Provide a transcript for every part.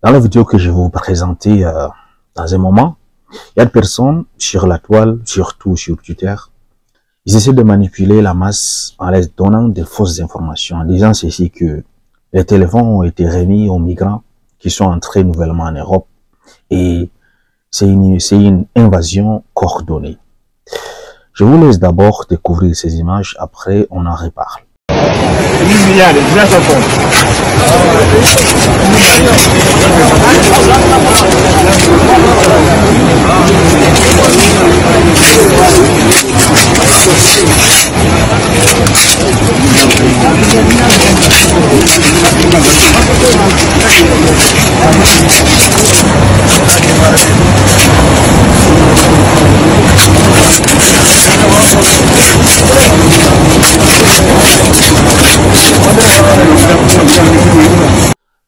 Dans la vidéo que je vais vous présenter dans un moment, il y a des personnes sur la toile, surtout sur Twitter, ils essaient de manipuler la masse en les donnant de fausses informations, en disant ceci que les téléphones ont été remis aux migrants qui sont entrés nouvellement en Europe et c'est une invasion coordonnée. Je vous laisse d'abord découvrir ces images, après on en reparle.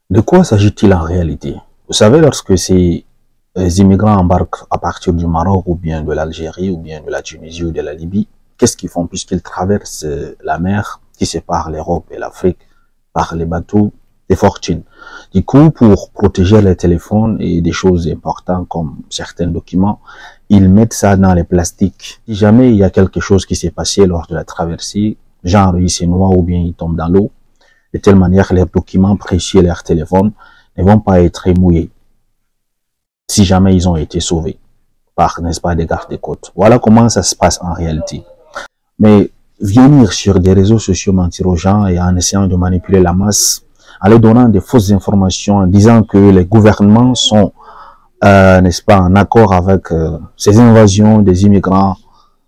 De quoi s'agit-il en réalité? Vous savez, lorsque ces immigrants embarquent à partir du Maroc ou bien de l'Algérie ou bien de la Tunisie ou de la Libye, qu'est-ce qu'ils font? Puisqu'ils traversent la mer qui sépare l'Europe et l'Afrique par les bateaux des fortunes. Du coup, pour protéger les téléphones et des choses importantes comme certains documents, ils mettent ça dans les plastiques. Si jamais il y a quelque chose qui s'est passé lors de la traversée, genre il se noie ou bien il tombe dans l'eau, de telle manière que les documents précieux et leurs téléphones ne vont pas être mouillés si jamais ils ont été sauvés par, n'est-ce pas, des gardes-côtes. Voilà comment ça se passe en réalité. Mais venir sur des réseaux sociaux mentir aux gens et en essayant de manipuler la masse, en leur donnant des fausses informations, en disant que les gouvernements sont, n'est-ce pas, en accord avec ces invasions des immigrants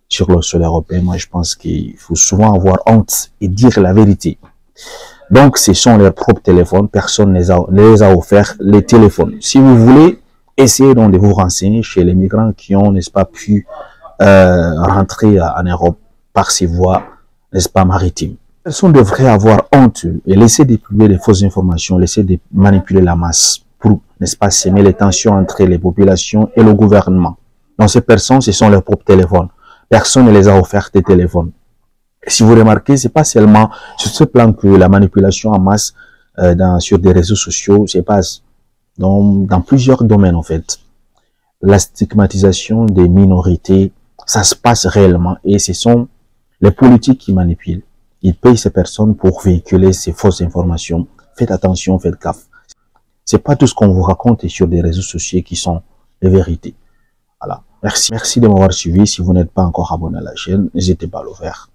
sur le sol européen, moi je pense qu'il faut souvent avoir honte et dire la vérité. Donc, ce sont leurs propres téléphones. Personne ne les a offert les téléphones. Si vous voulez, essayez donc de vous renseigner chez les migrants qui ont, n'est-ce pas, pu rentrer en Europe par ces voies, n'est-ce pas, maritimes. Personne devrait avoir honte et laisser de publier des fausses informations, laisser de manipuler la masse pour, n'est-ce pas, s'aimer les tensions entre les populations et le gouvernement. Donc, ces personnes, ce sont leurs propres téléphones. Personne ne les a offert des téléphones. Si vous remarquez, c'est pas seulement sur ce plan que la manipulation en masse sur des réseaux sociaux se passe dans plusieurs domaines en fait. La stigmatisation des minorités, ça se passe réellement et ce sont les politiques qui manipulent. Ils payent ces personnes pour véhiculer ces fausses informations. Faites attention, faites gaffe. C'est pas tout ce qu'on vous raconte sur des réseaux sociaux qui sont les vérités. Voilà. Merci de m'avoir suivi. Si vous n'êtes pas encore abonné à la chaîne, n'hésitez pas à le faire.